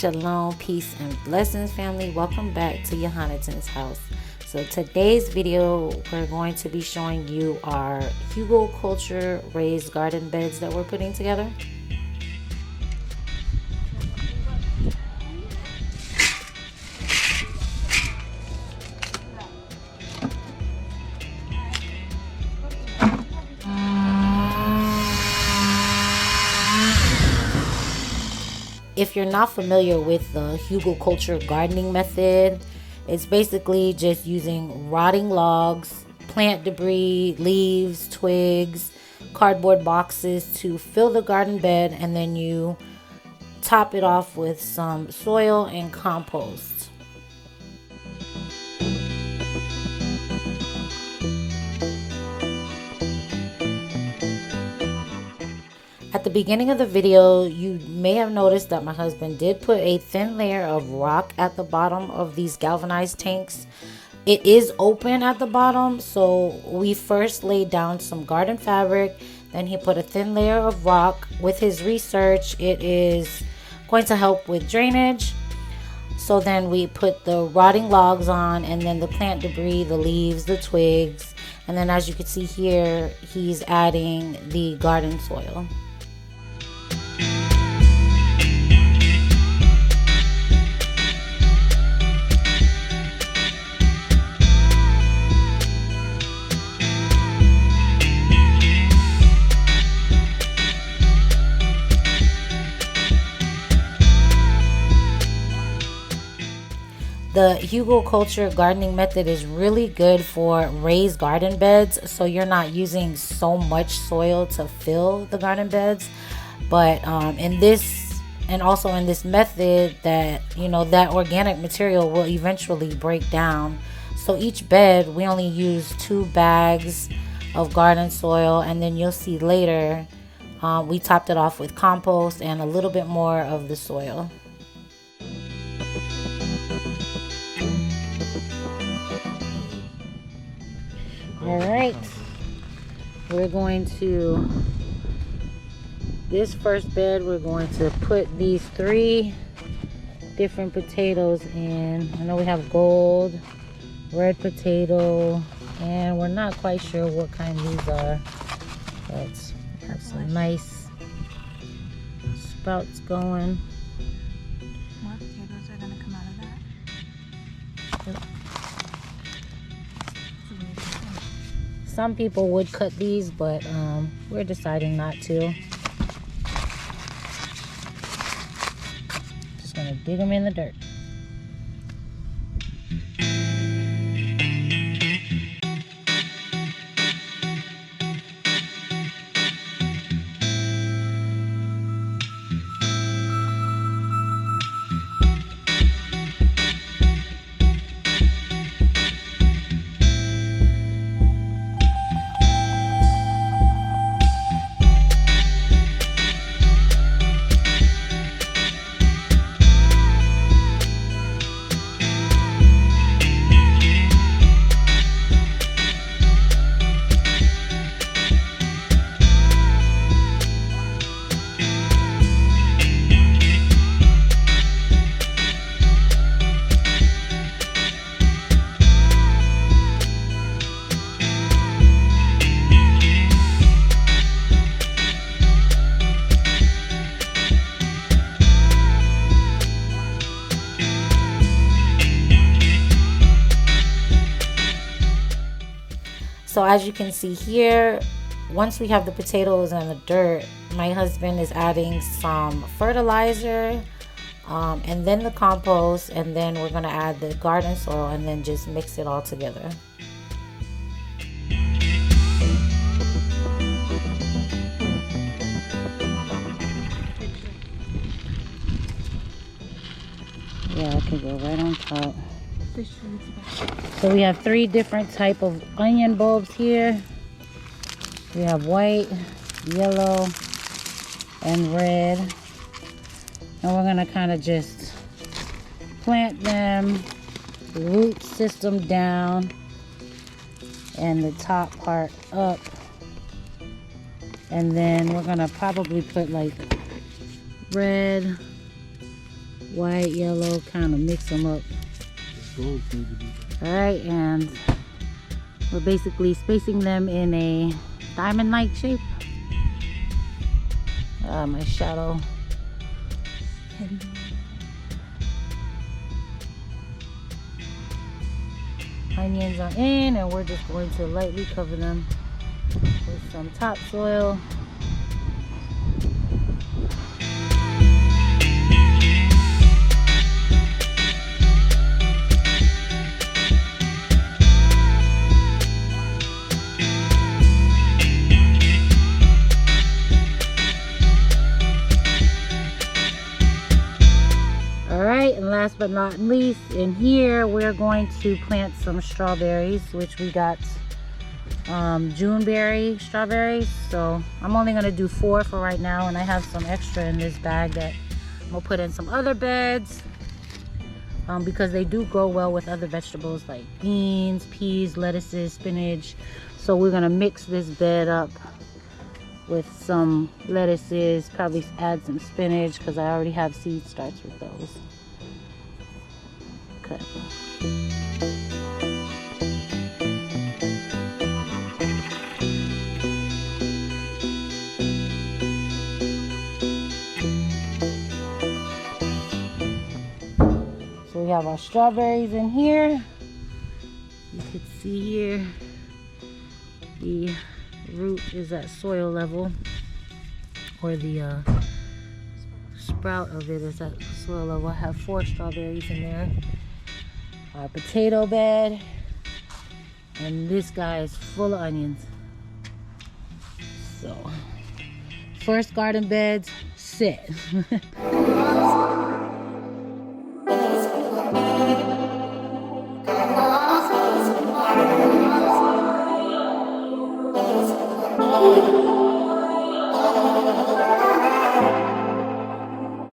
Shalom, peace, and blessings, family. Welcome back to Yohanatan's house. So today's video, we're going to be showing you our Hugelkultur raised garden beds that we're putting together. If you're not familiar with the Hugelkultur gardening method, it's basically just using rotting logs, plant debris, leaves, twigs, cardboard boxes to fill the garden bed, and then you top it off with some soil and compost. At the beginning of the video, you may have noticed that my husband did put a thin layer of rock at the bottom of these galvanized tanks. It is open at the bottom, so we first laid down some garden fabric, then he put a thin layer of rock. With his research, it is going to help with drainage. So then we put the rotting logs on, and then the plant debris, the leaves, the twigs, and then as you can see here, he's adding the garden soil. The Hugelkultur gardening method is really good for raised garden beds, so you're not using so much soil to fill the garden beds. But in this, and also in this method, that that organic material will eventually break down. So each bed we only use 2 bags of garden soil, and then you'll see later we topped it off with compost and a little bit more of the soil. All right, we're going to, this first bed, we're going to put these 3 different potatoes in. I know we have gold, red potato, and we're not quite sure what kind these are, but we have some nice sprouts going. What potatoes are going to come out of that? Yep. Some people would cut these, but we're deciding not to. Just gonna dig them in the dirt. So as you can see here, once we have the potatoes and the dirt, my husband is adding some fertilizer and then the compost, and then we're going to add the garden soil and then just mix it all together. Yeah, I can go right on top. So we have 3 different type of onion bulbs here. We have white, yellow, and red. And we're gonna kind of just plant them, root system down, and the top part up. And then we're gonna probably put like red, white, yellow, kind of mix them up. Alright, and we're basically spacing them in a diamond-like shape. My shadow. Onions are in, and we're just going to lightly cover them with some topsoil. And last but not least, in here we're going to plant some strawberries, which we got Juneberry strawberries. So I'm only going to do 4 for right now, and I have some extra in this bag that I'm going to put in some other beds because they do grow well with other vegetables like beans, peas, lettuces, spinach. So we're going to mix this bed up with some lettuces, probably add some spinach because I already have seed starts with those. Okay. So we have our strawberries in here. You can see here the root is at soil level, or the sprout of it is at soil level. I have 4 strawberries in there. Our potato bed, and this guy is full of onions. So first garden beds set.